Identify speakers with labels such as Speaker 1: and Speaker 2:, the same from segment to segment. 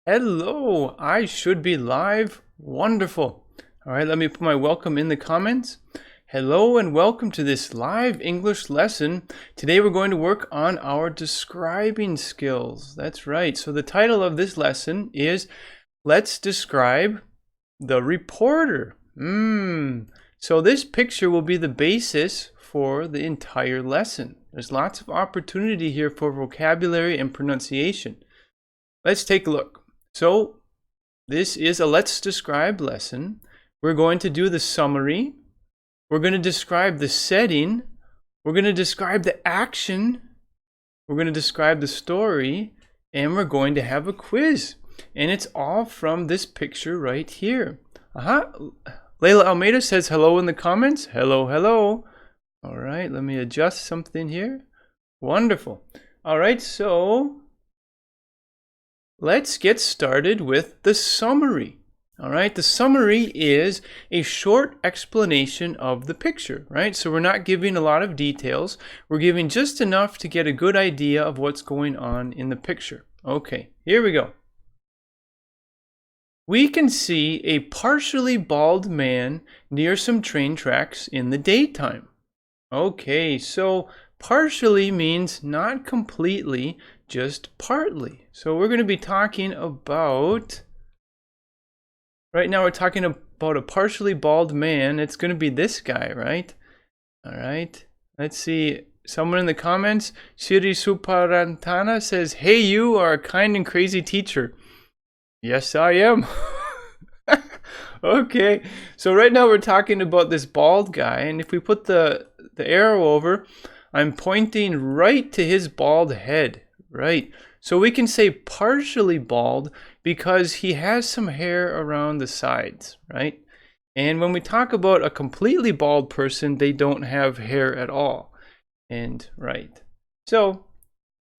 Speaker 1: Hello, I should be live. Wonderful. All right, let me put my welcome in the comments. Hello and welcome to this live English lesson. Today we're going to work on our describing skills. That's right. So the title of this lesson is Let's Describe the Reporter. So this picture will be the basis for the entire lesson. There's lots of opportunity here for vocabulary and pronunciation. Let's take a look. So this is a Let's Describe lesson. We're going to do the summary. We're going to describe the setting. We're going to describe the action. We're going to describe the story. And we're going to have a quiz. And it's all from this picture right here. Layla Almeida says hello in the comments. Hello, hello. All right, let me adjust something here. Wonderful. All right, so let's get started with the summary. All right, the summary is a short explanation of the picture, right? So we're not giving a lot of details. We're giving just enough to get a good idea of what's going on in the picture. Okay, here we go. We can see a partially bald man near some train tracks in the daytime. Okay, so partially means not completely, just partly. So we're going to be talking about, right now we're talking about a partially bald man. It's going to be this guy, right? All right, let's see. Someone in the comments, Shiri Suparantana says, hey, you are a kind and crazy teacher. Yes, I am. Okay, so right now we're talking about this bald guy, and if we put the arrow over, I'm pointing right to his bald head, right? So we can say partially bald because he has some hair around the sides, right? And when we talk about a completely bald person, they don't have hair at all. And right. So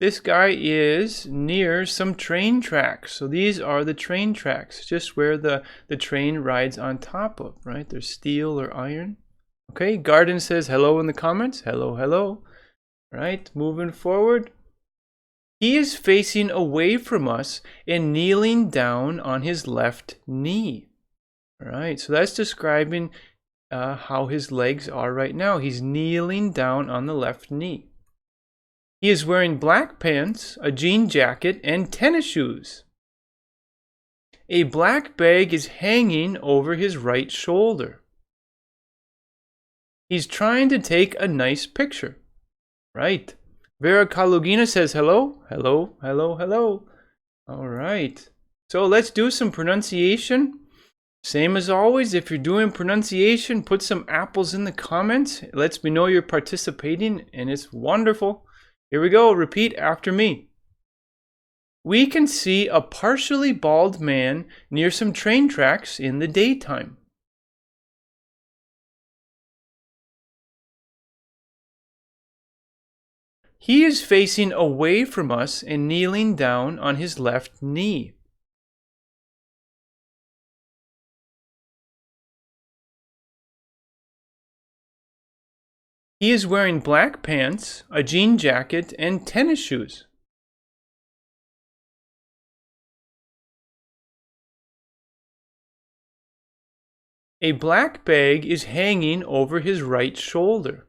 Speaker 1: this guy is near some train tracks. So these are the train tracks, just where the train rides on top of, right? There's steel or iron. Okay, Garden says hello in the comments. Hello, hello. Right, moving forward. He is facing away from us and kneeling down on his left knee. All right, so that's describing how his legs are right now. He's kneeling down on the left knee. He is wearing black pants, a jean jacket, and tennis shoes. A black bag is hanging over his right shoulder. He's trying to take a nice picture. Right. Vera Kalugina says hello. Hello, hello, hello. All right. So let's do some pronunciation. Same as always, if you're doing pronunciation, put some apples in the comments. It lets me know you're participating, and it's wonderful. Here we go. Repeat after me. We can see a partially bald man near some train tracks in the daytime. He is facing away from us and kneeling down on his left knee. He is wearing black pants, a jean jacket, and tennis shoes. A black bag is hanging over his right shoulder.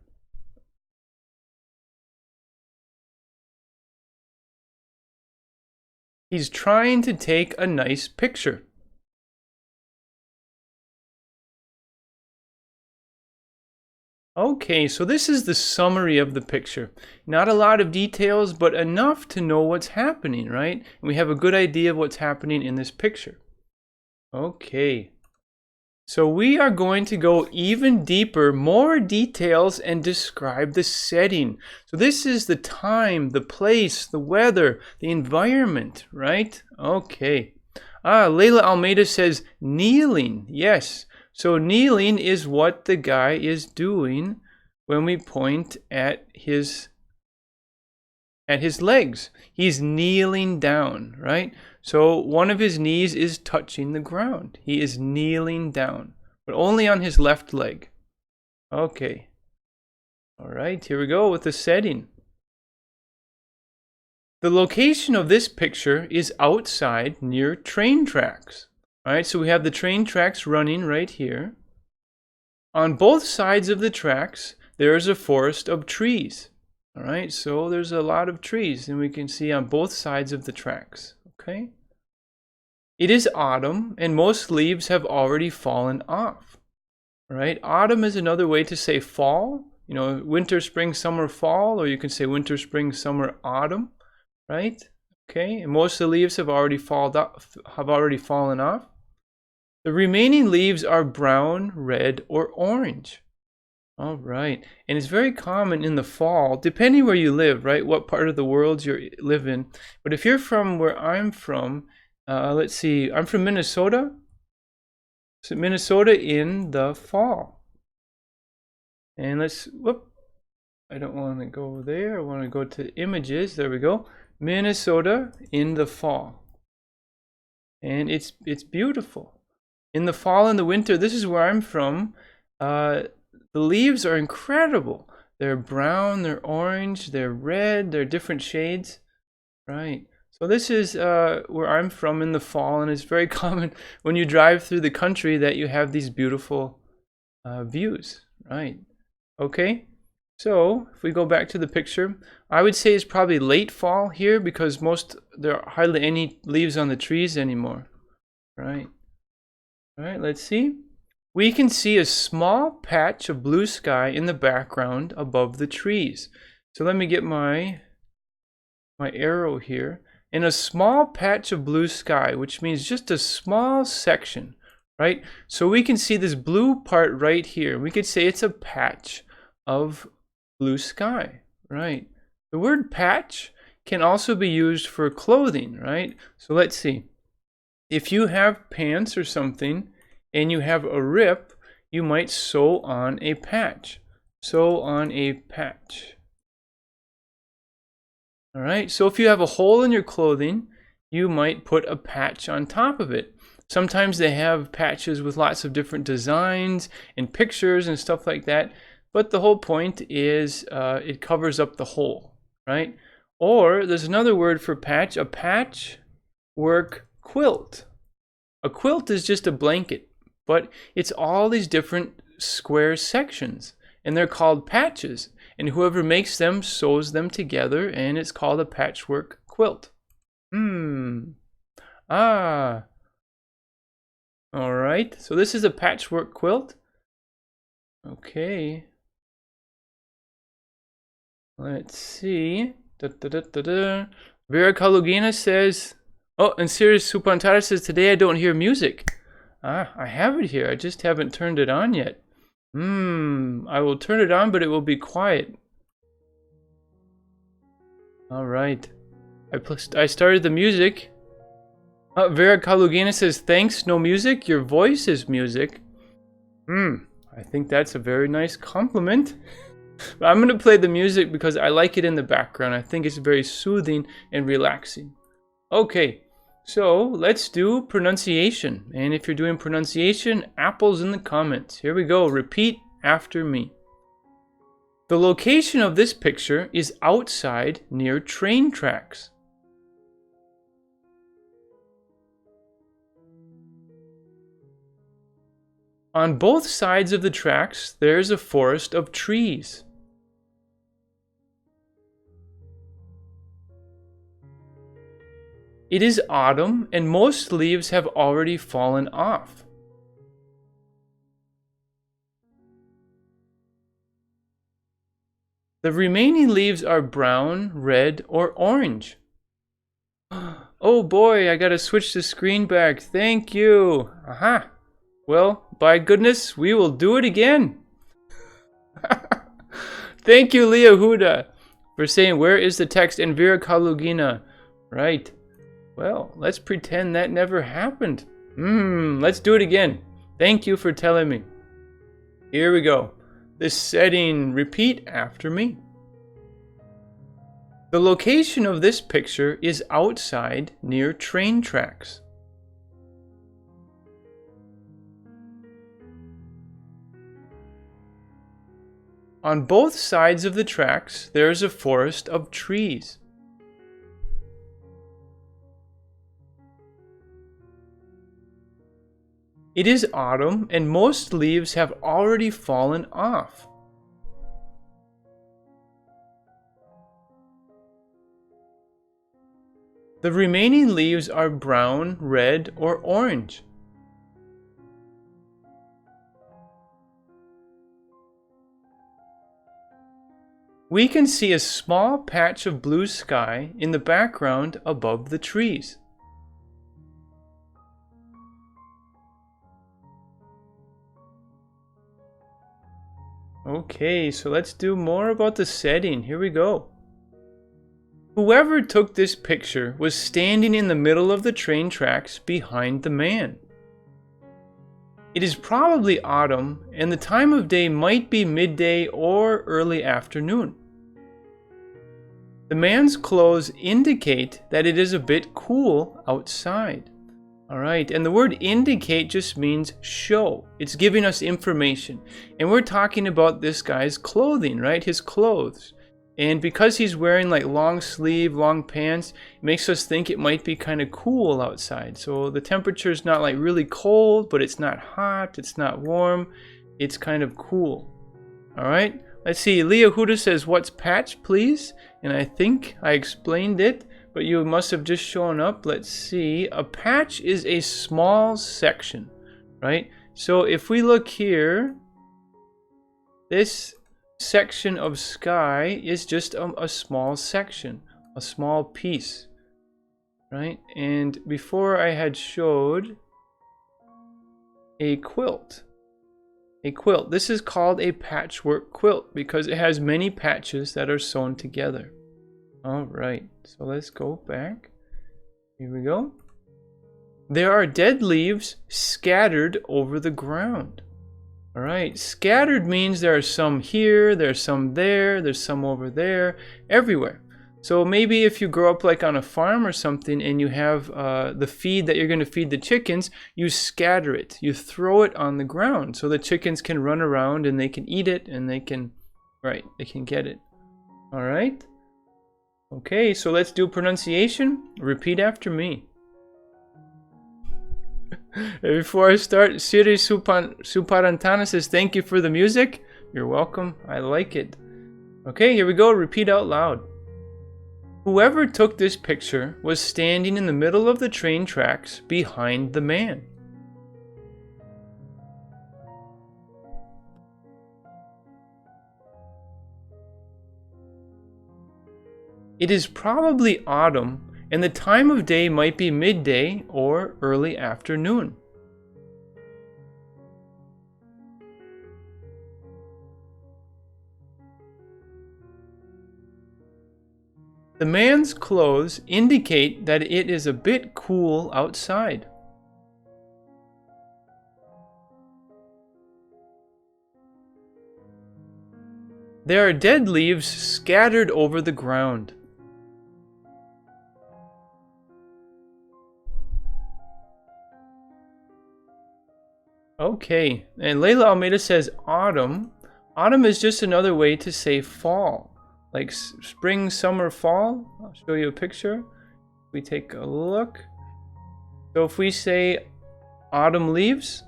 Speaker 1: He's trying to take a nice picture. Okay, so this is the summary of the picture. Not a lot of details, but enough to know what's happening, right? And we have a good idea of what's happening in this picture. Okay, so we are going to go even deeper, more details, and describe the setting. So this is the time, the place, the weather, the environment, right? Okay. Layla Almeida says kneeling. Yes. So kneeling is what the guy is doing when we point at his legs. He's kneeling down, right? So one of his knees is touching the ground. He is kneeling down, but only on his left leg. Okay. All right, here we go with the setting. The location of this picture is outside near train tracks. All right, so we have the train tracks running right here. On both sides of the tracks, there is a forest of trees. All right, so there's a lot of trees, and we can see on both sides of the tracks. Okay. It is autumn, and most leaves have already fallen off. All right, autumn is another way to say fall. You know, winter, spring, summer, fall, or you can say winter, spring, summer, autumn. Right? Okay, and most of the leaves have already fallen off. The remaining leaves are brown, red, or orange. All right, and it's very common in the fall, depending where you live, right? What part of the world you live in. But if you're from where I'm from, let's see, I'm from Minnesota. So Minnesota in the fall. And I don't want to go there. I want to go to images. There we go. Minnesota in the fall. And it's beautiful. In the fall and the winter, this is where I'm from. The leaves are incredible. They're brown, they're orange, they're red, they're different shades. Right. So this is where I'm from in the fall, and it's very common when you drive through the country that you have these beautiful views. Right. Okay. So if we go back to the picture, I would say it's probably late fall here because there are hardly any leaves on the trees anymore. Right. All right, let's see. We can see a small patch of blue sky in the background above the trees. So let me get my arrow here. And a small patch of blue sky, which means just a small section, right? So we can see this blue part right here. We could say it's a patch of blue sky, right? The word patch can also be used for clothing, right? So let's see. If you have pants or something and you have a rip, you might sew on a patch. Sew on a patch. All right, so if you have a hole in your clothing, you might put a patch on top of it. Sometimes they have patches with lots of different designs and pictures and stuff like that. But the whole point is it covers up the hole, right? Or there's another word for patch, a patchwork quilt. A quilt is just a blanket, but it's all these different square sections, and they're called patches. And whoever makes them sews them together, and it's called a patchwork quilt. All right, so this is a patchwork quilt. Okay. Let's see. Vera Kalugina says, oh, and Sirius Supantara says, today I don't hear music. I have it here. I just haven't turned it on yet. I will turn it on, but it will be quiet. All right. I started the music. Vera Kalugina says, thanks, no music. Your voice is music. I think that's a very nice compliment. But I'm going to play the music because I like it in the background. I think it's very soothing and relaxing. Okay, so let's do pronunciation. And if you're doing pronunciation, apples in the comments. Here we go. Repeat after me. The location of this picture is outside near train tracks. On both sides of the tracks, there's a forest of trees. It is autumn, and most leaves have already fallen off. The remaining leaves are brown, red, or orange. Oh boy, I gotta switch the screen back. Thank you. Aha. Well, by goodness, we will do it again. Thank you, Leah Huda, for saying, where is the text? And Vera Kalugina. Right. Well, let's pretend that never happened. Let's do it again. Thank you for telling me. Here we go. This setting, repeat after me. The location of this picture is outside near train tracks. On both sides of the tracks, there is a forest of trees. It is autumn and most leaves have already fallen off. The remaining leaves are brown, red, or orange. We can see a small patch of blue sky in the background above the trees. Okay, so let's do more about the setting. Here we go. Whoever took this picture was standing in the middle of the train tracks behind the man. It is probably autumn, and the time of day might be midday or early afternoon. The man's clothes indicate that it is a bit cool outside. All right, and the word indicate just means show. It's giving us information. And we're talking about this guy's clothing, right? His clothes. And because he's wearing like long sleeve, long pants, it makes us think it might be kind of cool outside. So the temperature is not like really cold, but it's not hot, it's not warm. It's kind of cool. All right, let's see. Leah Huda says, what's patch, please? And I think I explained it, but you must have just shown up. Let's see. A patch is a small section, right? So if we look here, this section of sky is just a small section, a small piece, right? And before I had showed a quilt. A quilt. This is called a patchwork quilt because it has many patches that are sewn together. All right, so let's go back. Here we go. There are dead leaves scattered over the ground. All right, scattered means there are some here, there's some there, there's some over there, everywhere. So maybe if you grow up like on a farm or something and you have the feed that you're going to feed the chickens, you scatter it, you throw it on the ground so the chickens can run around and they can eat it and they can, right, they can get it. All right. Okay, so let's do pronunciation. Repeat after me. Before I start, Siri Suparantana says, thank you for the music. You're welcome. I like it. Okay, here we go. Repeat out loud. Whoever took this picture was standing in the middle of the train tracks behind the man. It is probably autumn, and the time of day might be midday or early afternoon. The man's clothes indicate that it is a bit cool outside. There are dead leaves scattered over the ground. Okay, and Layla Almeida says autumn. Autumn is just another way to say fall. Like spring, summer, fall. I'll show you a picture. We take a look. So if we say autumn leaves,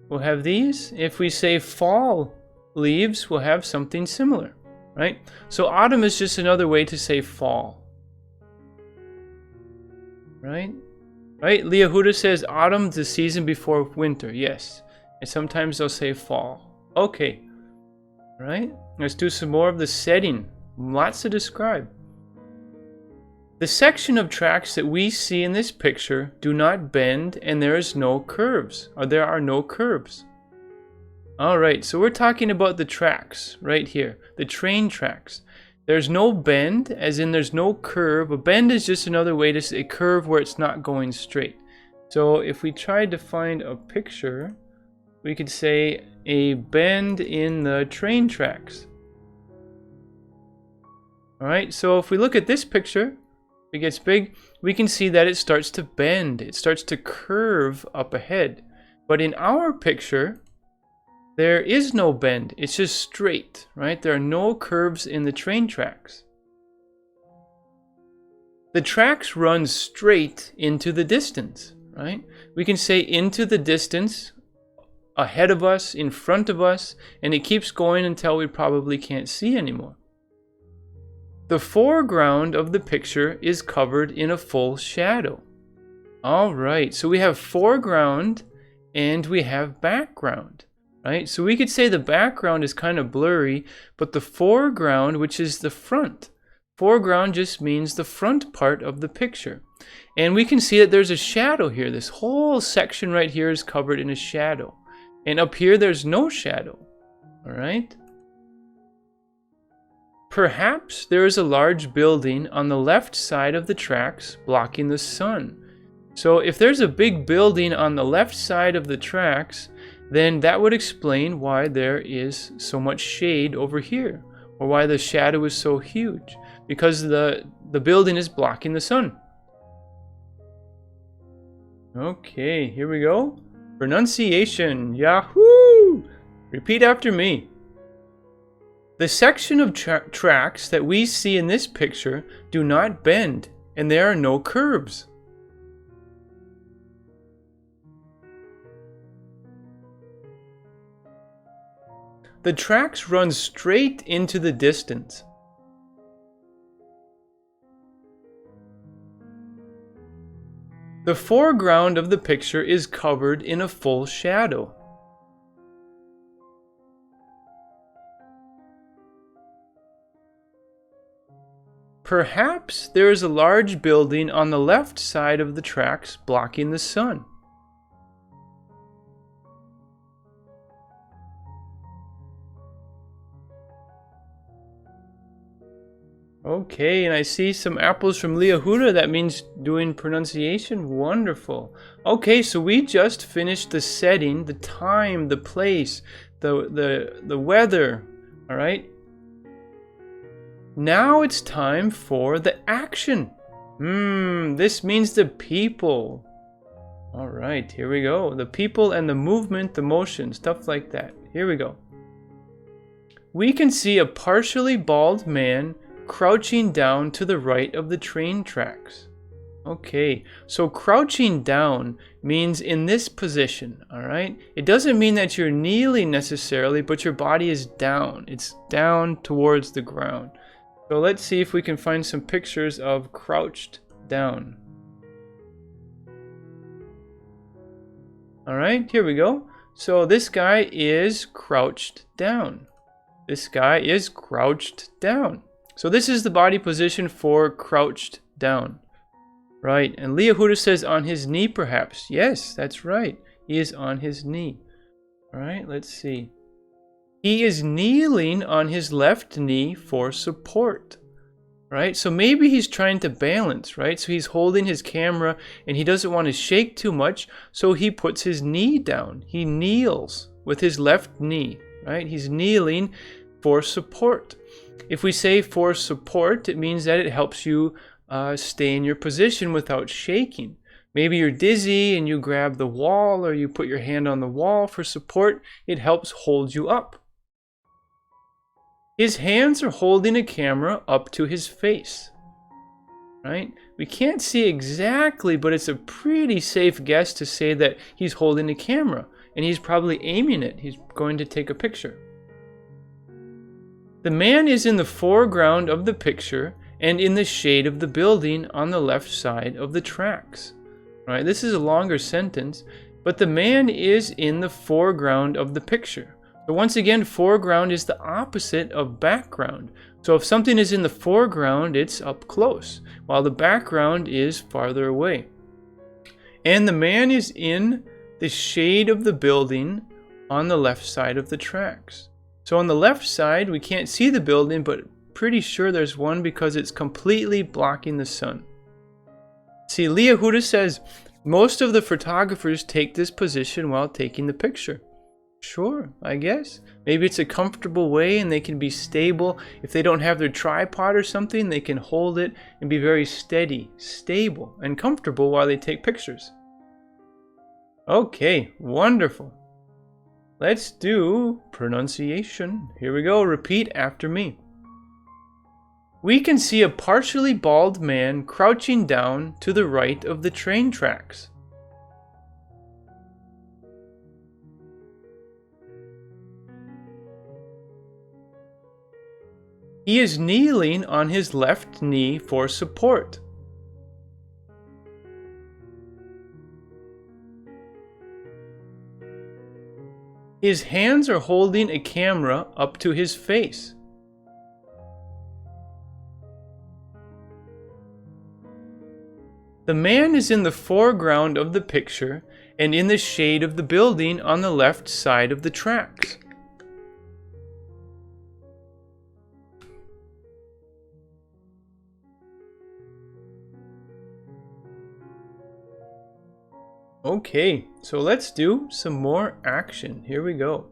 Speaker 1: we'll have these. If we say fall leaves, we'll have something similar, right? So autumn is just another way to say fall, right? Right? Leah Huda says autumn's the season before winter. Yes. And sometimes they'll say fall. Okay. All right. Let's do some more of the setting. Lots to describe. The section of tracks that we see in this picture do not bend and there is no curves. Or there are no curves. All right. So we're talking about the tracks right here. The train tracks. There's no bend, as in there's no curve. A bend is just another way to say a curve where it's not going straight. So if we tried to find a picture, we could say a bend in the train tracks. All right, so if we look at this picture, if it gets big, we can see that it starts to bend. It starts to curve up ahead. But in our picture, there is no bend, it's just straight, right? There are no curves in the train tracks. The tracks run straight into the distance, right? We can say into the distance, ahead of us, in front of us, and it keeps going until we probably can't see anymore. The foreground of the picture is covered in a full shadow. All right, so we have foreground and we have background, right? So we could say the background is kind of blurry, but the foreground, which is the front, foreground just means the front part of the picture. And we can see that there's a shadow here. This whole section right here is covered in a shadow. And up here, there's no shadow, all right? Perhaps there is a large building on the left side of the tracks blocking the sun. So if there's a big building on the left side of the tracks, then that would explain why there is so much shade over here, or why the shadow is so huge, because the building is blocking the sun. Okay, here we go. Pronunciation, Yahoo! Repeat after me. The section of tracks that we see in this picture do not bend, and there are no curves. The tracks run straight into the distance. The foreground of the picture is covered in a full shadow. Perhaps there is a large building on the left side of the tracks blocking the sun. Okay, and I see some apples from Liahuda. That means doing pronunciation. Wonderful. Okay, so we just finished the setting, the time, the place, the weather. All right. Now it's time for the action. This means the people. All right, here we go. The people and the movement, the motion, stuff like that. Here we go. We can see a partially bald man crouching down to the right of the train tracks. Okay, so crouching down means in this position, all right? It doesn't mean that you're kneeling necessarily, but your body is down. It's down towards the ground. So let's see if we can find some pictures of crouched down. All right, here we go. So this guy is crouched down. This guy is crouched down. So this is the body position for crouched down. Right, and Liahuda says on his knee perhaps. Yes, that's right. He is on his knee. All right, let's see. He is kneeling on his left knee for support. Right, so maybe he's trying to balance, right? So he's holding his camera and he doesn't want to shake too much, so he puts his knee down. He kneels with his left knee, right? He's kneeling for support. If we say for support, it means that it helps you stay in your position without shaking. Maybe you're dizzy and you grab the wall, or you put your hand on the wall for support. It helps hold you up. His hands are holding a camera up to his face. Right? We can't see exactly, but it's a pretty safe guess to say that he's holding a camera and he's probably aiming it. He's going to take a picture. The man is in the foreground of the picture and in the shade of the building on the left side of the tracks. Right? This is a longer sentence, but the man is in the foreground of the picture. So once again, foreground is the opposite of background. So if something is in the foreground, it's up close, while the background is farther away. And the man is in the shade of the building on the left side of the tracks. So on the left side, we can't see the building, but pretty sure there's one because it's completely blocking the sun. See, Liahuda says most of the photographers take this position while taking the picture. Sure, I guess. Maybe it's a comfortable way and they can be stable. If they don't have their tripod or something, they can hold it and be very steady, stable, and comfortable while they take pictures. Okay, wonderful. Let's do pronunciation. Here we go. Repeat after me. We can see a partially bald man crouching down to the right of the train tracks. He is kneeling on his left knee for support. His hands are holding a camera up to his face. The man is in the foreground of the picture and in the shade of the building on the left side of the tracks. Okay, so let's do some more action. Here we go.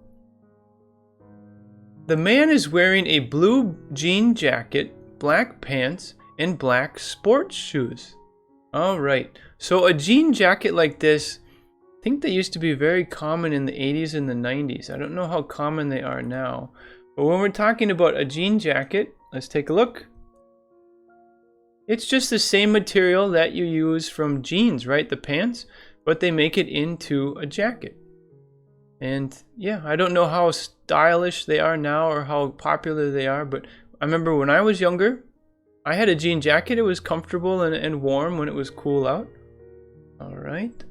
Speaker 1: The man is wearing a blue jean jacket, black pants, and black sports shoes. All right, so a jean jacket like this, I think they used to be very common in the 80s and the 90s. I don't know how common they are now. But when we're talking about a jean jacket, let's take a look. It's just the same material that you use from jeans, right? The pants, but they make it into a jacket. And yeah, I don't know how stylish they are now or how popular they are, but I remember when I was younger, I had a jean jacket. It was comfortable and warm when it was cool out. All right.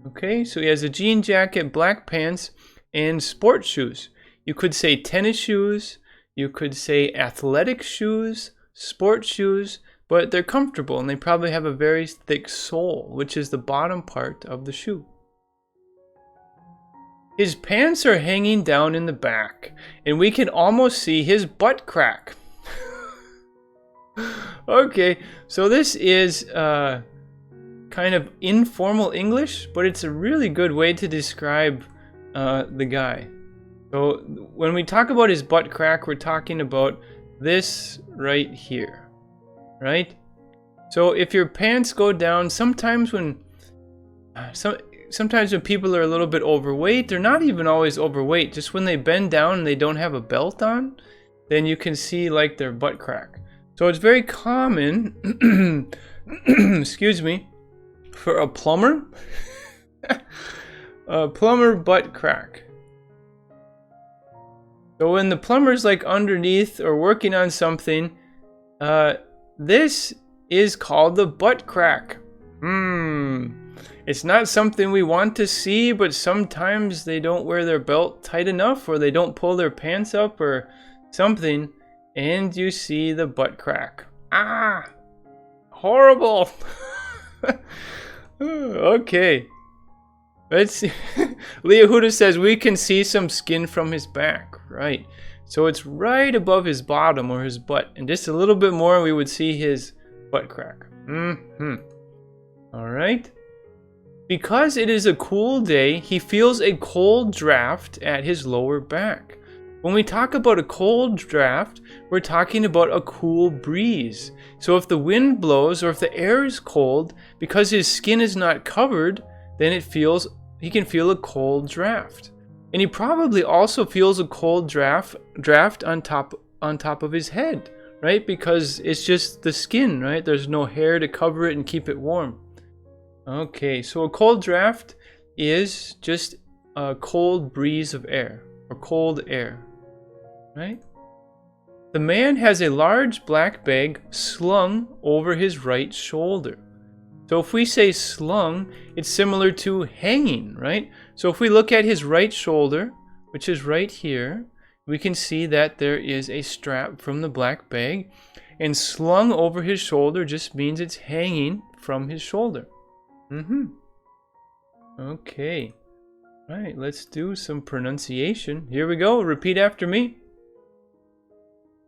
Speaker 1: Okay, so he has a jean jacket, black pants, and sports shoes. You could say tennis shoes, you could say athletic shoes, sports shoes, but they're comfortable and they probably have a very thick sole, which is the bottom part of the shoe. His pants are hanging down in the back, and we can almost see his butt crack. Okay, so this is kind of informal English, but it's a really good way to describe the guy. So when we talk about his butt crack, we're talking about this right here, right? So if your pants go down, sometimes when people are a little bit overweight, they're not even always overweight, just when they bend down and they don't have a belt on, then you can see like their butt crack. So it's very common, excuse me, for a plumber, a plumber butt crack. So when the plumber's like underneath or working on something, this is called the butt crack. It's not something we want to see, but sometimes they don't wear their belt tight enough or they don't pull their pants up or something, and you see the butt crack. Ah! Horrible! Okay. Let's see. Leah Huda says we can see some skin from his back. Right. So it's right above his bottom or his butt. And just a little bit more we would see his butt crack. Alright. Because it is a cool day, he feels a cold draft at his lower back. When we talk about a cold draft, we're talking about a cool breeze. So if the wind blows or if the air is cold, because his skin is not covered, then he can feel a cold draft. And he probably also feels a cold draft on top of his head, right? Because it's just the skin, right? There's no hair to cover it and keep it warm. Okay, so a cold draft is just a cold breeze of air or cold air, right? The man has a large black bag slung over his right shoulder. So if we say slung, it's similar to hanging, right? So if we look at his right shoulder, which is right here, we can see that there is a strap from the black bag, and slung over his shoulder just means it's hanging from his shoulder. Okay. All right, let's do some pronunciation. Here we go. Repeat after me.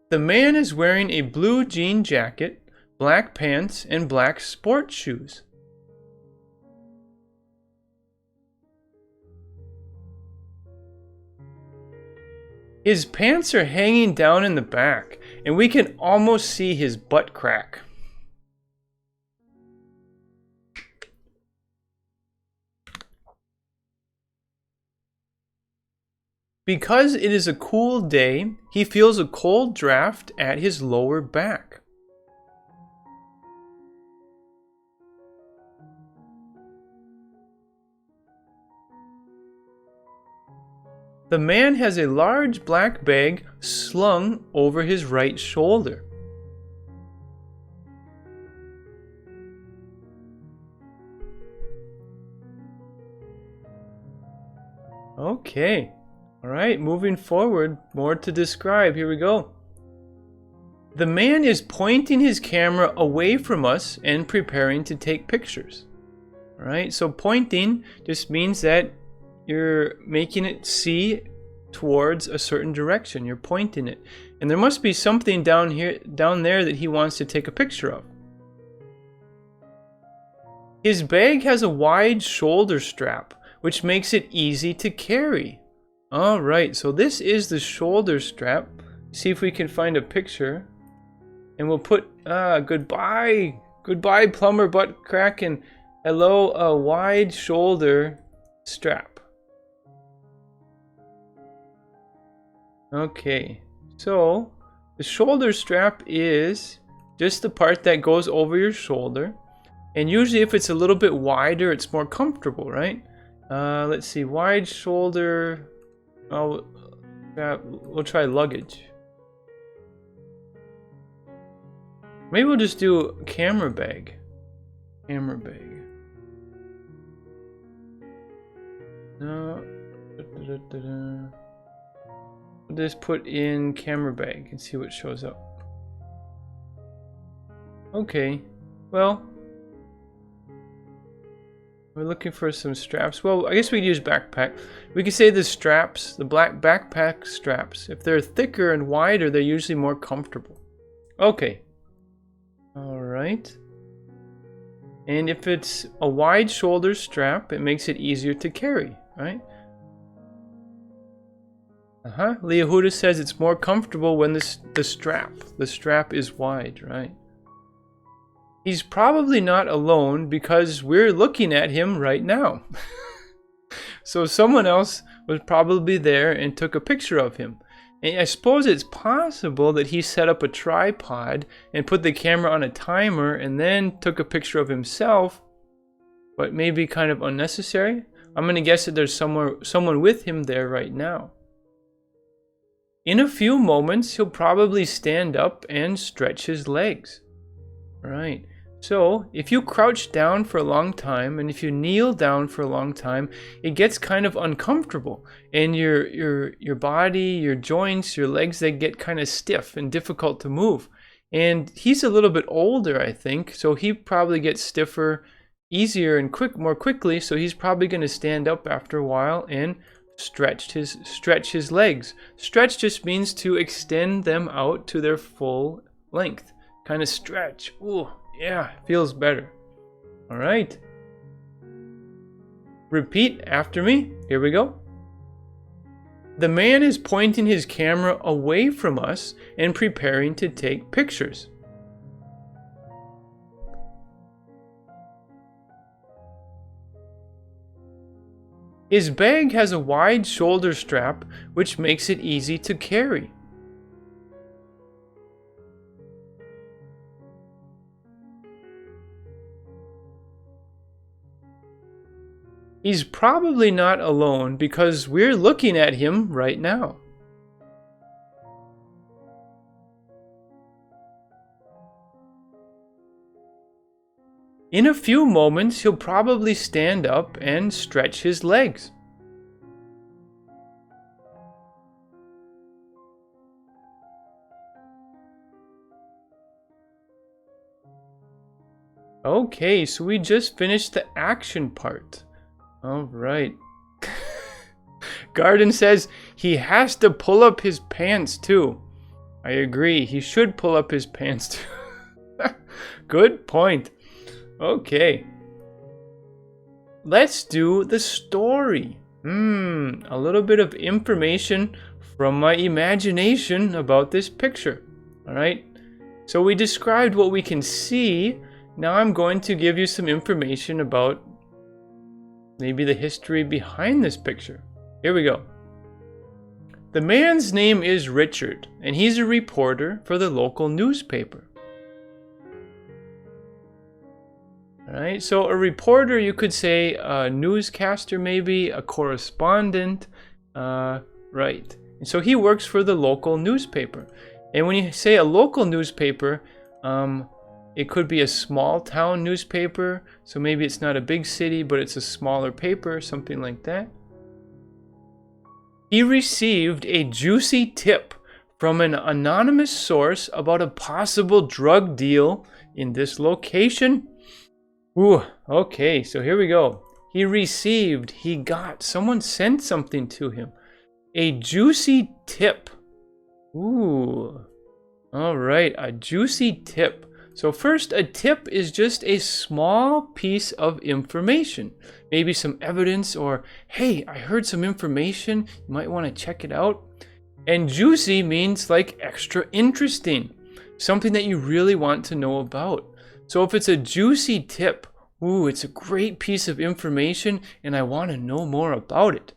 Speaker 1: The man is wearing a blue jean jacket, black pants, and black sports shoes. His pants are hanging down in the back, and we can almost see his butt crack. Because it is a cool day, he feels a cold draft at his lower back. The man has a large black bag slung over his right shoulder. Okay. All right, moving forward, more to describe. Here we go. The man is pointing his camera away from us and preparing to take pictures. All right, so pointing just means that you're making it see towards a certain direction. You're pointing it. And there must be something down there that he wants to take a picture of. His bag has a wide shoulder strap, which makes it easy to carry. All right, so this is the shoulder strap. See if we can find a picture. And we'll put, goodbye. Goodbye, plumber butt crack, and hello, a wide shoulder strap. Okay, so the shoulder strap is just the part that goes over your shoulder. And usually if it's a little bit wider, it's more comfortable, right? Let's see, wide shoulder, we'll try luggage. Maybe we'll just do camera bag. Camera bag. No. We'll just put in camera bag and see what shows up. Okay. Well, we're looking for some straps. Well, I guess we could use backpack. We could say the straps, the black backpack straps. If they're thicker and wider, they're usually more comfortable. Okay. All right. And if it's a wide shoulder strap, it makes it easier to carry, right? Leahuda says it's more comfortable when the strap is wide, right? He's probably not alone because we're looking at him right now. So someone else was probably there and took a picture of him. And I suppose it's possible that he set up a tripod and put the camera on a timer and then took a picture of himself, but maybe kind of unnecessary. I'm going to guess that there's someone with him there right now. In a few moments, he'll probably stand up and stretch his legs. Right. So if you crouch down for a long time and if you kneel down for a long time, it gets kind of uncomfortable, and your body, your joints, your legs, they get kind of stiff and difficult to move. And he's a little bit older, I think, so he probably gets stiffer easier and more quickly, so he's probably going to stand up after a while and stretch his legs. Stretch just means to extend them out to their full length. Kind of stretch. Ooh. Yeah, feels better. All right. Repeat after me. Here we go. The man is pointing his camera away from us and preparing to take pictures. His bag has a wide shoulder strap, which makes it easy to carry. He's probably not alone because we're looking at him right now. In a few moments, he'll probably stand up and stretch his legs. Okay, so we just finished the action part. All right. Garden says he has to pull up his pants too. I agree. He should pull up his pants too. Good point. Okay. Let's do the story. A little bit of information from my imagination about this picture. All right. So we described what we can see. Now I'm going to give you some information about maybe the history behind this picture. Here we go. The man's name is Richard, and he's a reporter for the local newspaper. Alright, so a reporter, you could say a newscaster maybe, a correspondent, Right. And so he works for the local newspaper. And when you say a local newspaper, it could be a small town newspaper. So maybe it's not a big city, but it's a smaller paper, something like that. He received a juicy tip from an anonymous source about a possible drug deal in this location. Ooh, okay, so here we go. He got, someone sent something to him. A juicy tip. Ooh, all right, a juicy tip. So first, a tip is just a small piece of information. Maybe some evidence or, hey, I heard some information. You might want to check it out. And juicy means like extra interesting. Something that you really want to know about. So if it's a juicy tip, ooh, it's a great piece of information and I want to know more about it.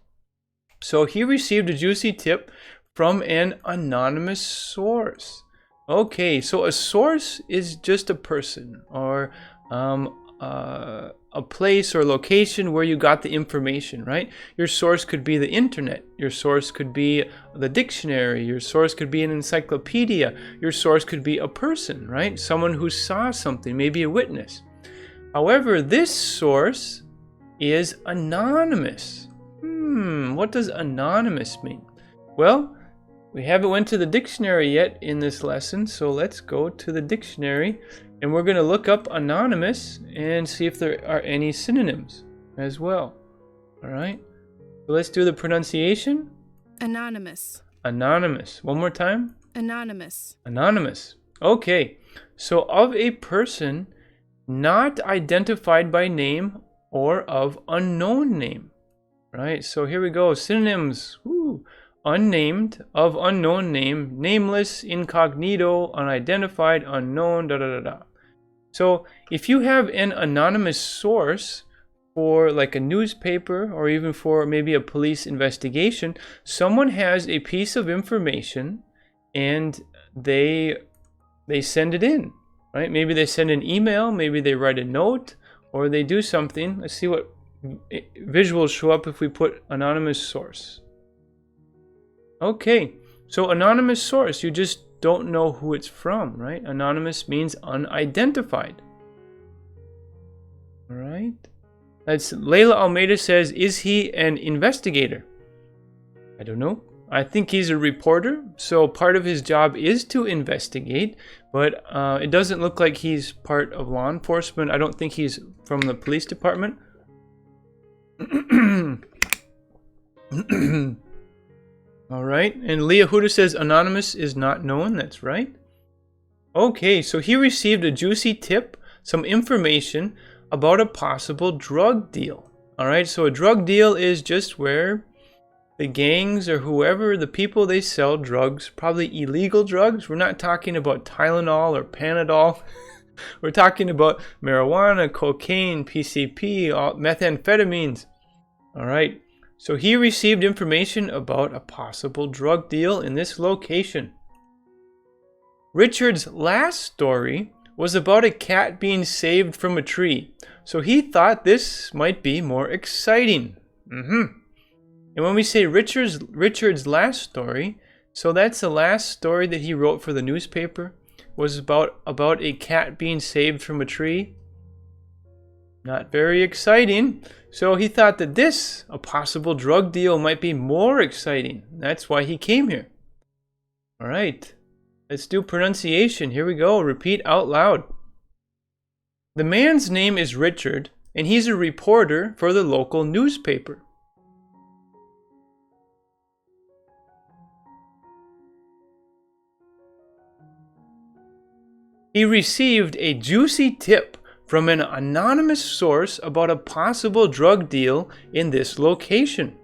Speaker 1: So he received a juicy tip from an anonymous source. Okay, so a source is just a person or a place or location where you got the information, right? Your source could be the internet. Your source could be the dictionary. Your source could be an encyclopedia. Your source could be a person, right? Someone who saw something, maybe a witness. However, this source is anonymous. What does anonymous mean? Well, we haven't went to the dictionary yet in this lesson, so let's go to the dictionary and we're going to look up anonymous and see if there are any synonyms as well. All right, so let's do the pronunciation.
Speaker 2: Anonymous.
Speaker 1: Anonymous. One more time.
Speaker 2: Anonymous.
Speaker 1: Anonymous. Okay, so of a person not identified by name or of unknown name. Right, so here we go. Synonyms. Woo. Unnamed, of unknown name, nameless, incognito, unidentified, unknown, da da da da. So if you have an anonymous source for like a newspaper or even for maybe a police investigation, someone has a piece of information and they send it in, right? Maybe they send an email, maybe they write a note, or they do something. Let's see what visuals show up if we put anonymous source. Okay, so anonymous source, you just don't know who it's from, right? Anonymous means unidentified. All right. That's Layla Almeida says, is he an investigator? I don't know. I think he's a reporter, so part of his job is to investigate, but it doesn't look like he's part of law enforcement. I don't think he's from the police department. All right, and Leah Huda says anonymous is not known. That's right. Okay, so he received a juicy tip, some information about a possible drug deal. All right, so a drug deal is just where the gangs or whoever, the people, they sell drugs, probably illegal drugs. We're not talking about Tylenol or Panadol. We're talking about marijuana, cocaine, PCP, methamphetamines. All right. So he received information about a possible drug deal in this location. Richard's last story was about a cat being saved from a tree. So he thought this might be more exciting. And when we say Richard's last story, so that's the last story that he wrote for the newspaper, was about a cat being saved from a tree. Not very exciting. So he thought that this, a possible drug deal, might be more exciting. That's why he came here. All right, let's do pronunciation. Here we go. Repeat out loud. The man's name is Richard, and he's a reporter for the local newspaper. He received a juicy tip from an anonymous source about a possible drug deal in this location.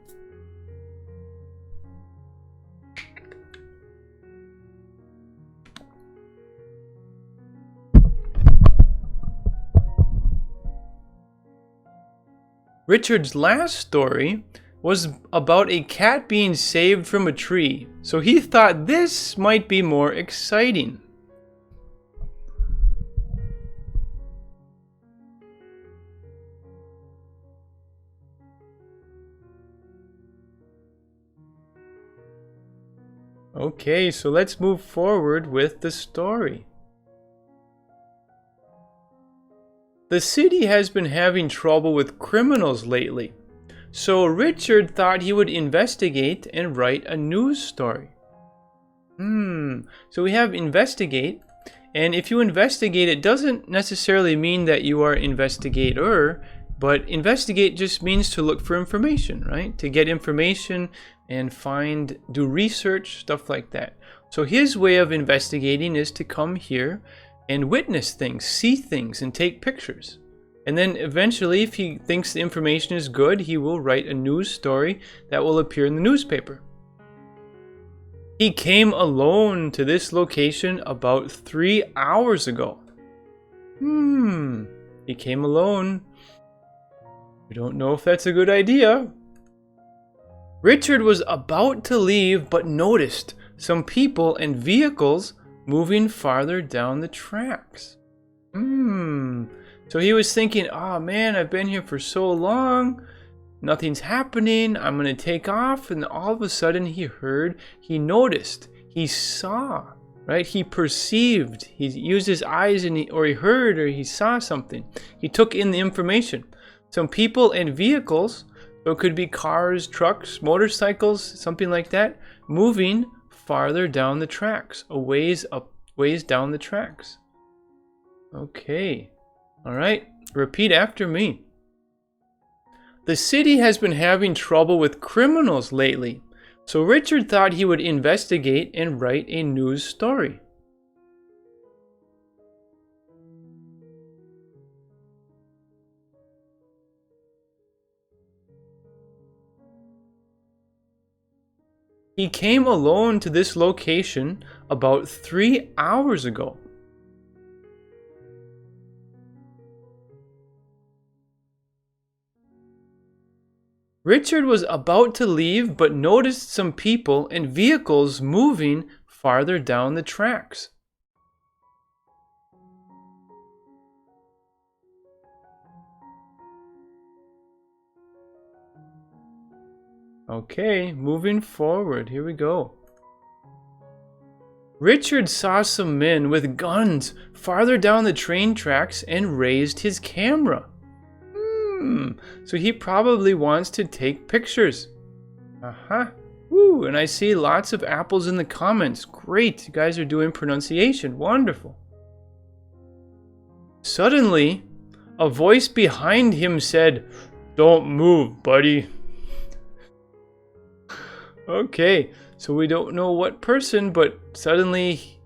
Speaker 1: Richard's last story was about a cat being saved from a tree, so he thought this might be more exciting. Okay, so let's move forward with the story. The city has been having trouble with criminals lately, so Richard thought he would investigate and write a news story. So we have investigate, and if you investigate, it doesn't necessarily mean that you are investigator, but investigate just means to look for information, right? To get information and do research, stuff like that. So his way of investigating is to come here and witness things, see things, and take pictures. And then eventually, if he thinks the information is good, he will write a news story that will appear in the newspaper. He came alone to this location about 3 hours ago. He came alone. We don't know if that's a good idea. Richard was about to leave, but noticed some people and vehicles moving farther down the tracks. So he was thinking, oh man, I've been here for so long. Nothing's happening. I'm going to take off. And all of a sudden he noticed, he saw, right? He perceived, he used his eyes or he heard or he saw something. He took in the information. Some people and vehicles, so it could be cars, trucks, motorcycles, something like that, moving farther down the tracks, a ways down the tracks. Okay. All right. Repeat after me. The city has been having trouble with criminals lately, so Richard thought he would investigate and write a news story. He came alone to this location about 3 hours ago. Richard was about to leave but noticed some people and vehicles moving farther down the tracks. Okay, moving forward. Here we go. Richard saw some men with guns farther down the train tracks and raised his camera. So he probably wants to take pictures. Woo, and I see lots of apples in the comments. Great, you guys are doing pronunciation. Wonderful. Suddenly, a voice behind him said, "Don't move, buddy." Okay, so we don't know what person, but suddenly,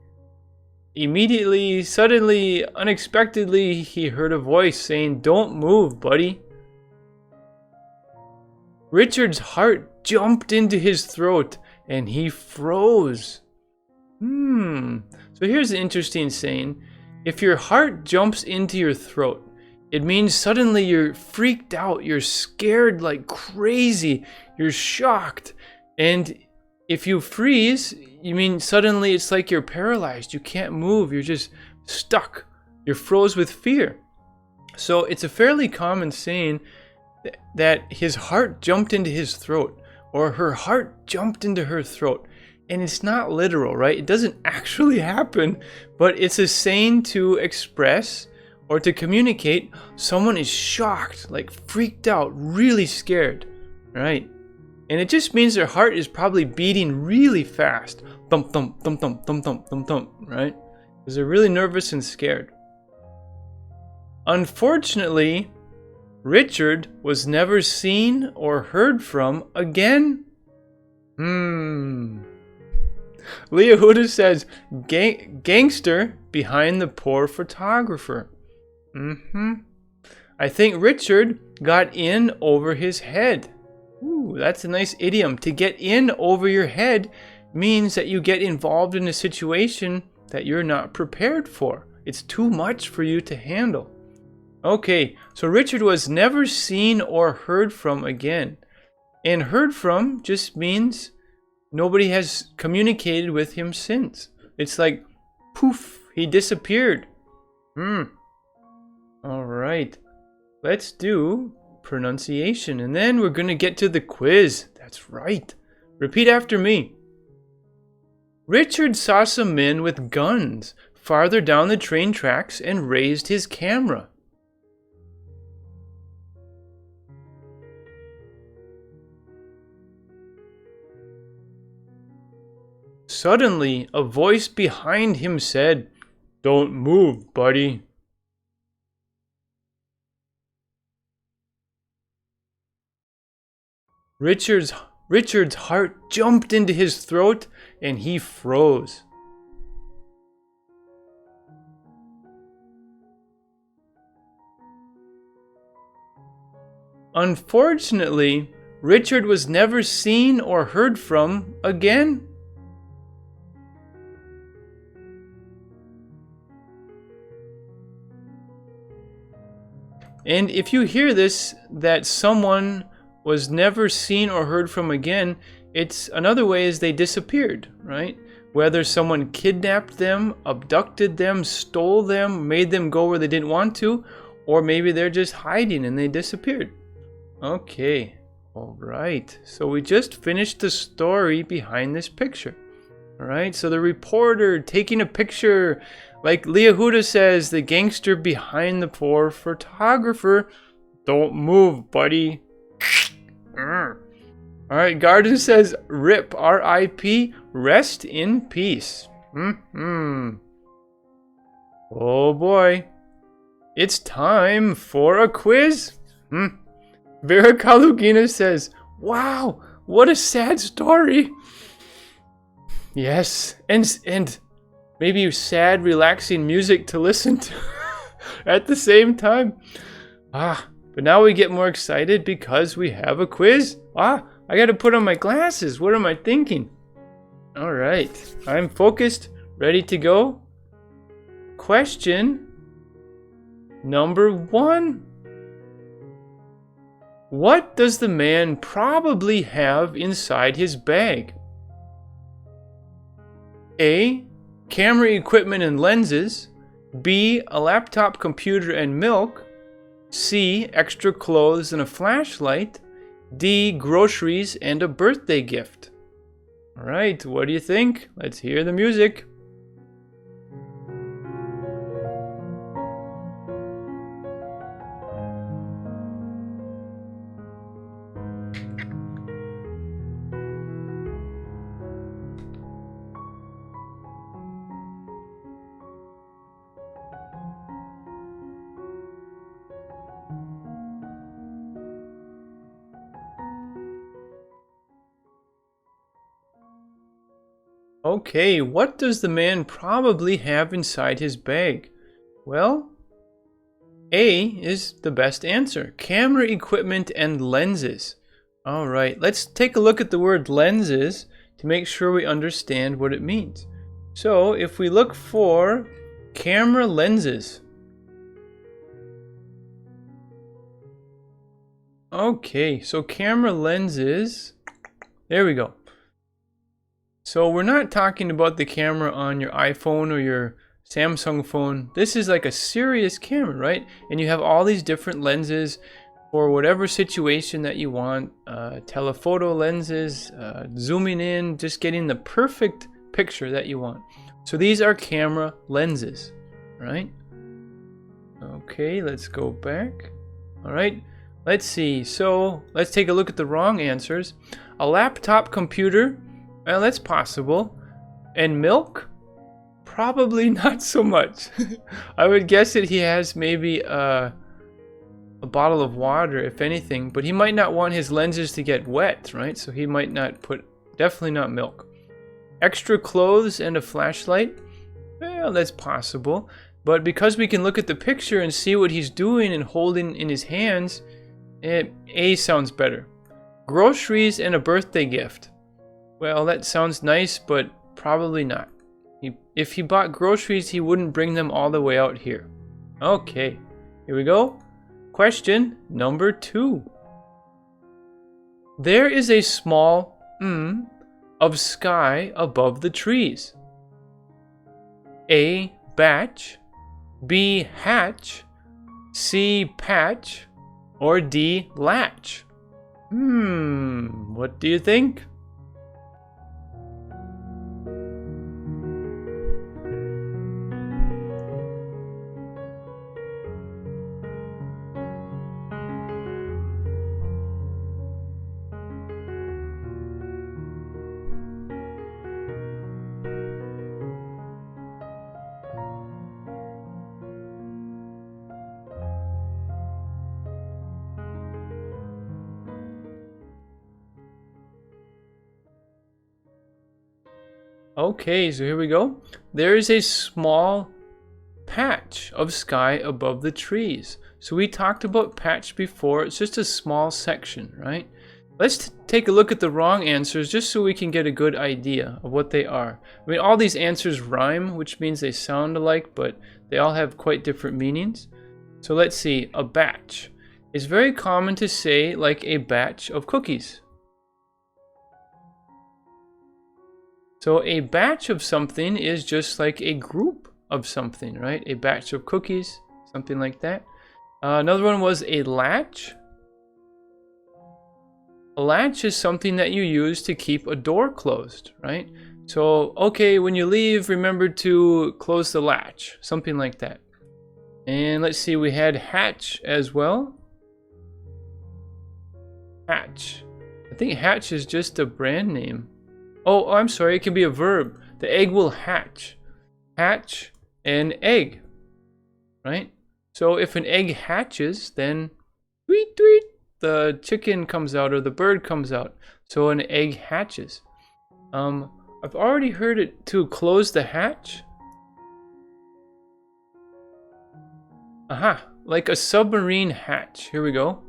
Speaker 1: unexpectedly, he heard a voice saying, "Don't move, buddy." Richard's heart jumped into his throat and he froze. So here's an interesting saying. If your heart jumps into your throat, it means suddenly you're freaked out, you're scared like crazy, you're shocked. And if you freeze, you mean suddenly it's like you're paralyzed, you can't move, you're just stuck, you're froze with fear. So it's a fairly common saying that his heart jumped into his throat, or her heart jumped into her throat. And it's not literal, right? It doesn't actually happen, but it's a saying to express or to communicate someone is shocked, like freaked out, really scared, right? And it just means their heart is probably beating really fast. Thump, thump, thump, thump, thump, thump, thump, thump, right? Because they're really nervous and scared. Unfortunately, Richard was never seen or heard from again. Leah Huda says, gangster behind the poor photographer. I think Richard got in over his head. Ooh, that's a nice idiom. To get in over your head means that you get involved in a situation that you're not prepared for. It's too much for you to handle. Okay, so Richard was never seen or heard from again. And heard from just means nobody has communicated with him since. It's like, poof, he disappeared. All right, let's do pronunciation, and then we're going to get to the quiz. That's right. Repeat after me. Richard saw some men with guns farther down the train tracks and raised his camera. Suddenly, a voice behind him said, "Don't move, buddy." Richard's heart jumped into his throat and he froze. Unfortunately, Richard was never seen or heard from again. And if you hear this, that someone was never seen or heard from again, it's another way is they disappeared, right? Whether someone kidnapped them, abducted them, stole them, made them go where they didn't want to, or maybe they're just hiding and they disappeared. Okay, all right. So we just finished the story behind this picture. All right, so the reporter taking a picture, like Leahuda says, the gangster behind the poor photographer. Don't move, buddy. All right, Garden says, RIP, R-I-P, rest in peace. Oh boy, it's time for a quiz. Vera Kalugina says, wow, what a sad story. Yes, and maybe sad, relaxing music to listen to at the same time. But now we get more excited because we have a quiz. I gotta put on my glasses. What am I thinking? All right, I'm focused, ready to go. Question number 1. What does the man probably have inside his bag? A. Camera equipment and lenses. B. A laptop, computer, and milk. C. Extra clothes and a flashlight. D. Groceries and a birthday gift. All right, what do you think? Let's hear the music. Okay, what does the man probably have inside his bag? Well, A is the best answer. Camera equipment and lenses. All right, let's take a look at the word lenses to make sure we understand what it means. So if we look for camera lenses. Okay, so camera lenses, there we go. So we're not talking about the camera on your iPhone or your Samsung phone. This is like a serious camera, right? And you have all these different lenses for whatever situation that you want. Telephoto lenses, zooming in, just getting the perfect picture that you want. So these are camera lenses, right? Okay, let's go back. All right, let's see. So let's take a look at the wrong answers. A laptop computer. Well, that's possible. And milk? Probably not so much. I would guess that he has maybe a bottle of water, if anything, but he might not want his lenses to get wet, right? So he might not put, definitely not milk. Extra clothes and a flashlight? Well, that's possible. But because we can look at the picture and see what he's doing and holding in his hands, A sounds better. Groceries and a birthday gift. Well, that sounds nice, but probably not. If he bought groceries, he wouldn't bring them all the way out here. Okay, here we go. Question number 2. There is a small of sky above the trees. A. Batch. B. Hatch. C. Patch. Or D. Latch. What do you think? Okay, so here we go. There is a small patch of sky above the trees. So we talked about patch before. It's just a small section, right? Let's take a look at the wrong answers just so we can get a good idea of what they are. I mean, all these answers rhyme, which means they sound alike, but they all have quite different meanings. So let's see, a batch. It's very common to say like a batch of cookies. So a batch of something is just like a group of something, right? A batch of cookies, something like that. Another one was a latch. A latch is something that you use to keep a door closed, right? So, okay, when you leave, remember to close the latch, something like that. And let's see, we had hatch as well. Hatch. I think hatch is just a brand name. Oh, I'm sorry, it can be a verb. The egg will hatch. Hatch an egg, right? So if an egg hatches, then tweet, tweet, the chicken comes out or the bird comes out. So an egg hatches. I've already heard it to close the hatch. Aha, like a submarine hatch. Here we go.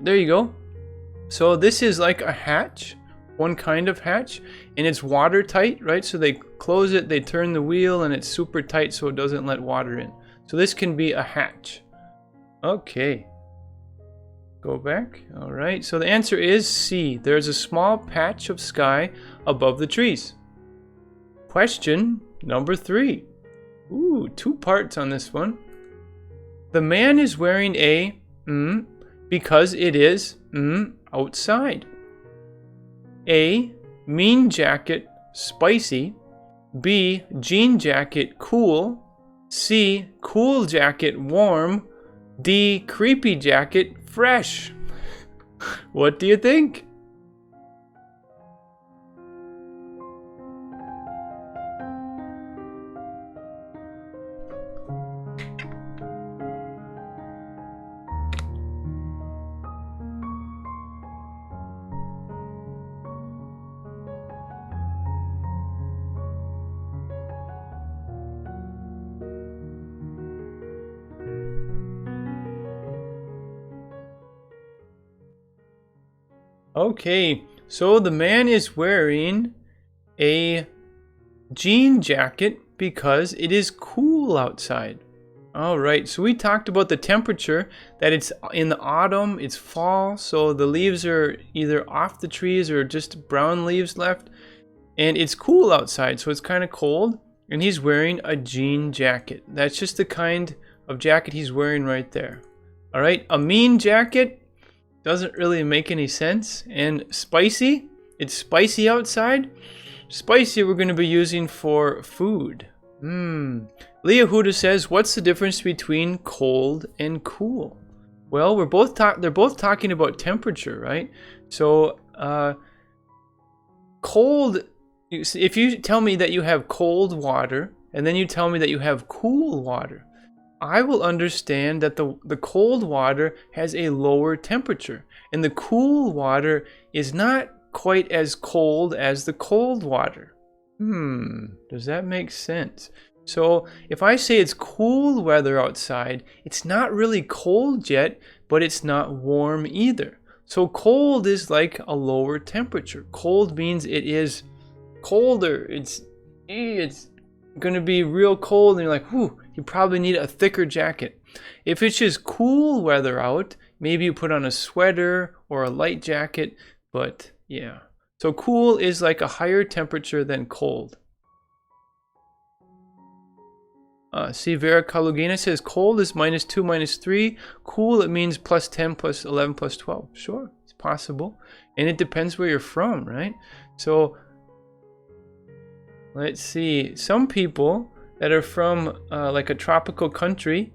Speaker 1: There you go. So this is like a hatch, one kind of hatch, and it's watertight, right? So they close it, they turn the wheel, and it's super tight so it doesn't let water in. So this can be a hatch. Okay. Go back. All right. So the answer is C. There's a small patch of sky above the trees. Question number 3. Ooh, 2 parts on this one. The man is wearing a because it is outside. A, mean jacket, spicy. B, jean jacket, cool. C, cool jacket, warm. D, creepy jacket, fresh. What do you think? Okay, so the man is wearing a jean jacket because it is cool outside. All right, so we talked about the temperature, that it's in the autumn, it's fall, so the leaves are either off the trees or just brown leaves left, and it's cool outside, so it's kind of cold, and he's wearing a jean jacket. That's just the kind of jacket he's wearing right there. All right, a mean jacket doesn't really make any sense. And spicy, it's spicy outside. Spicy we're going to be using for food. Leah Huda says, what's the difference between cold and cool? Well, they're both talking about temperature, right? So cold, if you tell me that you have cold water and then you tell me that you have cool water, I will understand that the cold water has a lower temperature and the cool water is not quite as cold as the cold water. Does that make sense? So if I say it's cool weather outside, it's not really cold yet, but it's not warm either. So cold is like a lower temperature. Cold means it is colder. It's going to be real cold and you're like, whew, you probably need a thicker jacket. If it's just cool weather out, maybe you put on a sweater or a light jacket, but yeah. So cool is like a higher temperature than cold. See, Vera Kalugina says cold is -2, -3. Cool, it means +10, +11, +12. Sure, it's possible. And it depends where you're from, right? So let's see. Some people that are from like a tropical country,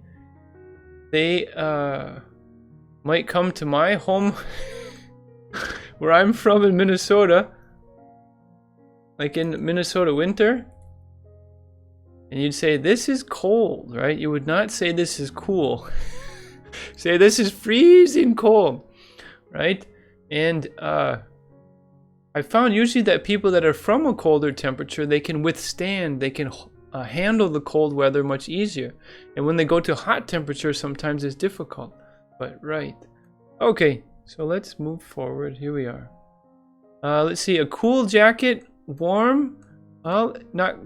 Speaker 1: they might come to my home where I'm from in Minnesota, like in Minnesota winter, and you'd say this is cold, right? You would not say this is cool. Say this is freezing cold, right? And I found usually that people that are from a colder temperature, they can handle the cold weather much easier. And when they go to hot temperatures, sometimes it's difficult. But right. Okay, so let's move forward. Here we are. Let's see, a cool jacket, warm. Well,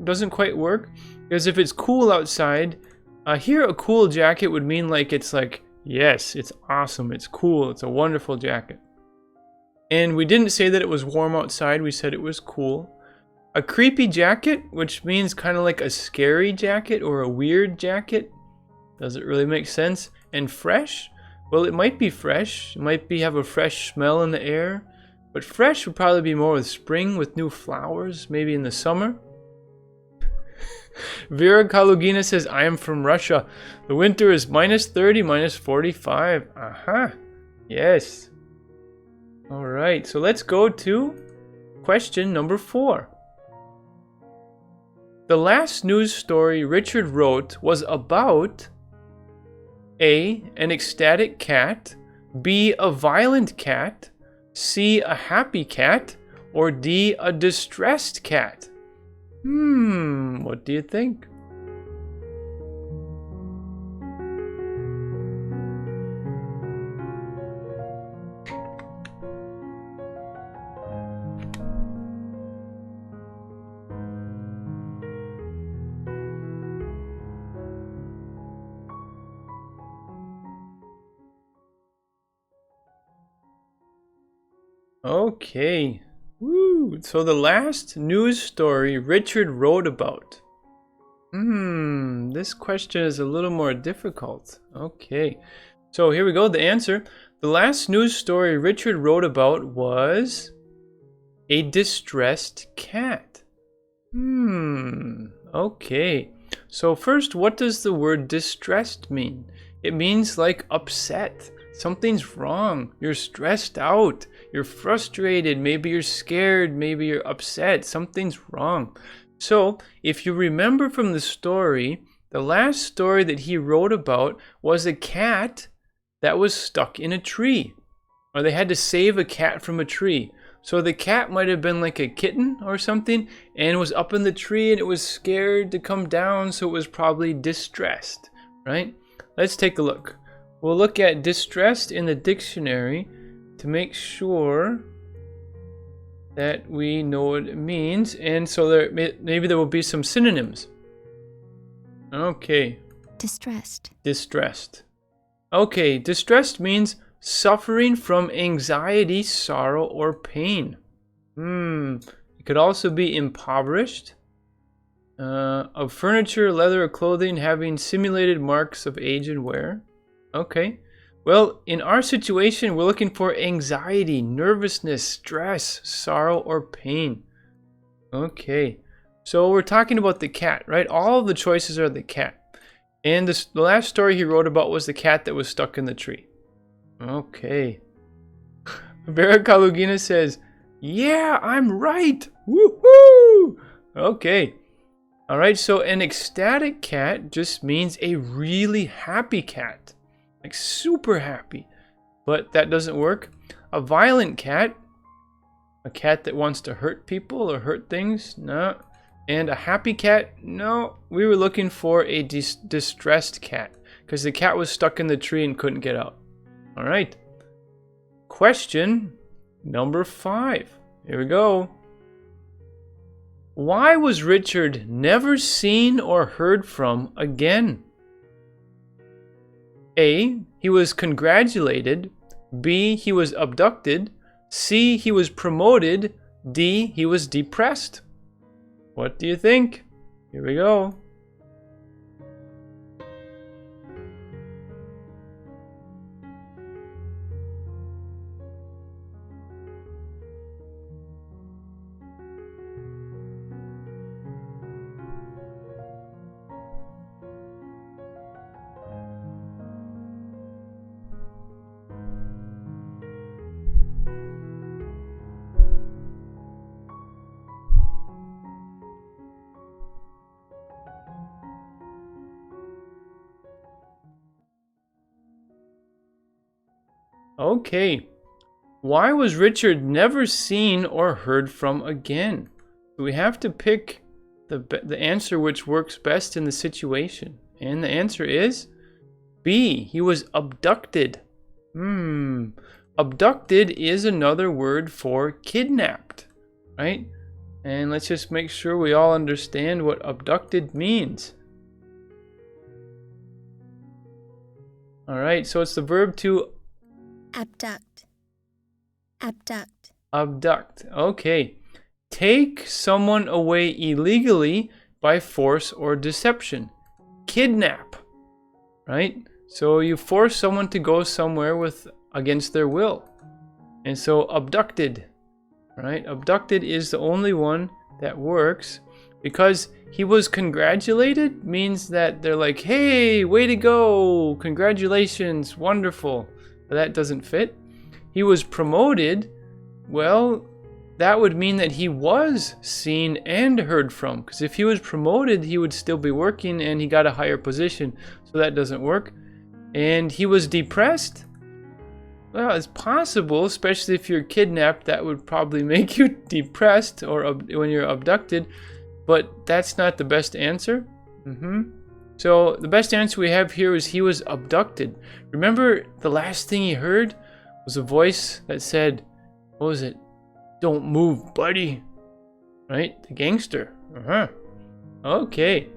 Speaker 1: doesn't quite work, because if it's cool outside, here a cool jacket would mean like it's like, yes, it's awesome, it's cool, it's a wonderful jacket. And we didn't say that it was warm outside, we said it was cool. A creepy jacket, which means kind of like a scary jacket or a weird jacket. Doesn't really make sense. And fresh, well, it might be fresh, it might have a fresh smell in the air. But fresh would probably be more with spring, with new flowers, maybe in the summer. Vera Kalugina says, I am from Russia. The winter is -30, -45. Aha. Yes. All right, so let's go to question number 4. The last news story Richard wrote was about A, an ecstatic cat, B, a violent cat, C, a happy cat, or D, a distressed cat? What do you think? Okay. Woo. So the last news story Richard wrote about. This question is a little more difficult. Okay. So here we go. The answer. The last news story Richard wrote about was a distressed cat. Okay. So first, what does the word distressed mean? It means like upset. Something's wrong. You're stressed out. You're frustrated. Maybe you're scared. Maybe you're upset. Something's wrong. So, if you remember from the story, the last story that he wrote about was a cat that was stuck in a tree. Or they had to save a cat from a tree. So the cat might have been like a kitten or something and was up in the tree and it was scared to come down, so it was probably distressed, right? Let's take a look. We'll look at distressed in the dictionary to make sure that we know what it means. And so maybe there will be some synonyms. Okay.
Speaker 3: Distressed.
Speaker 1: Distressed. Okay, distressed means suffering from anxiety, sorrow, or pain. It could also be impoverished. Of furniture, leather, or clothing having simulated marks of age and wear. Okay. Well, in our situation, we're looking for anxiety, nervousness, stress, sorrow, or pain. Okay. So we're talking about the cat, right? All of the choices are the cat. And the last story he wrote about was the cat that was stuck in the tree. Okay. Vera Kalugina says, yeah, I'm right. Woohoo! Okay. All right, so an ecstatic cat just means a really happy cat. Like super happy. But that doesn't work. A violent cat, a cat that wants to hurt people or hurt things, no. And a happy cat, no. We were looking for a distressed cat because the cat was stuck in the tree and couldn't get out. All right. Question number 5. Here we go. Why was Richard never seen or heard from again? A, he was congratulated. B, he was abducted. C, he was promoted. D, he was depressed. What do you think? Here we go. Okay. Why was Richard never seen or heard from again? We have to pick the answer which works best in the situation. And the answer is B. He was abducted. Abducted is another word for kidnapped, right? And let's just make sure we all understand what abducted means. All right, so it's the verb to
Speaker 3: abduct, abduct,
Speaker 1: abduct. Okay. Take someone away illegally by force or deception. Kidnap, right? So you force someone to go somewhere against their will. And so abducted, right? Abducted is the only one that works because he was congratulated means that they're like, hey, way to go, congratulations, wonderful. But that doesn't fit. He was promoted, well, that would mean that he was seen and heard from. Because if he was promoted, he would still be working and he got a higher position. So that doesn't work. And he was depressed. Well, it's possible, especially if you're kidnapped, that would probably make you depressed or when you're abducted. But that's not the best answer. So the best answer we have here is he was abducted. Remember the last thing he heard was a voice that said, what was it? Don't move, buddy. Right? The gangster. Okay.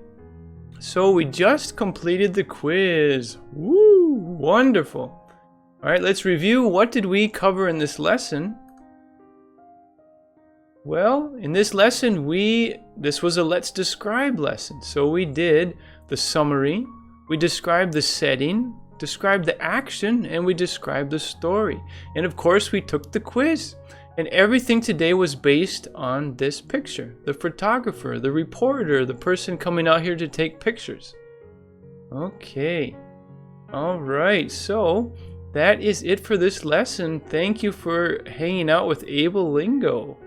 Speaker 1: So we just completed the quiz. Woo! Wonderful. All right, let's review. What did we cover in this lesson? Well, in this lesson, this was a let's describe lesson. So we did the summary, we described the setting, described the action, and we described the story. And of course, we took the quiz. And everything today was based on this picture. The photographer, the reporter, the person coming out here to take pictures. Okay. All right. So that is it for this lesson. Thank you for hanging out with Able Lingo.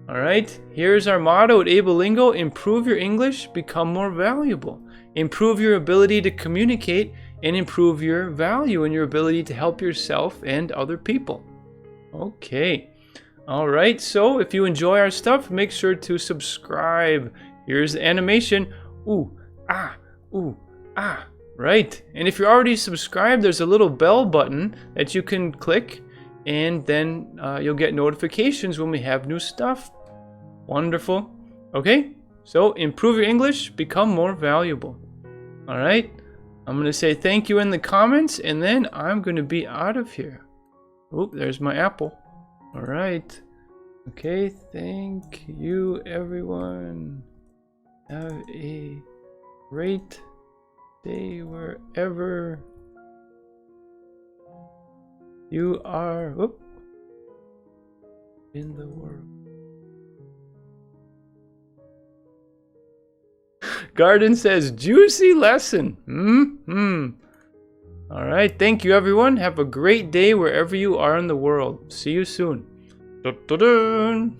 Speaker 1: All right. Here's our motto at Able Lingo. Improve your English, become more valuable. Improve your ability to communicate and improve your value and your ability to help yourself and other people. Okay. All right, so if you enjoy our stuff, make sure to subscribe. Here's the animation. Ooh, ah, right. And if you're already subscribed, there's a little bell button that you can click, and then you'll get notifications when we have new stuff. Wonderful. Okay, so improve your English, become more valuable. All right, I'm going to say thank you in the comments, and then I'm going to be out of here. Oop, there's my apple. All right. Okay, thank you, everyone. Have a great day wherever you are in the world. Garden says, juicy lesson. All right. Thank you, everyone. Have a great day wherever you are in the world. See you soon. Dun, dun, dun.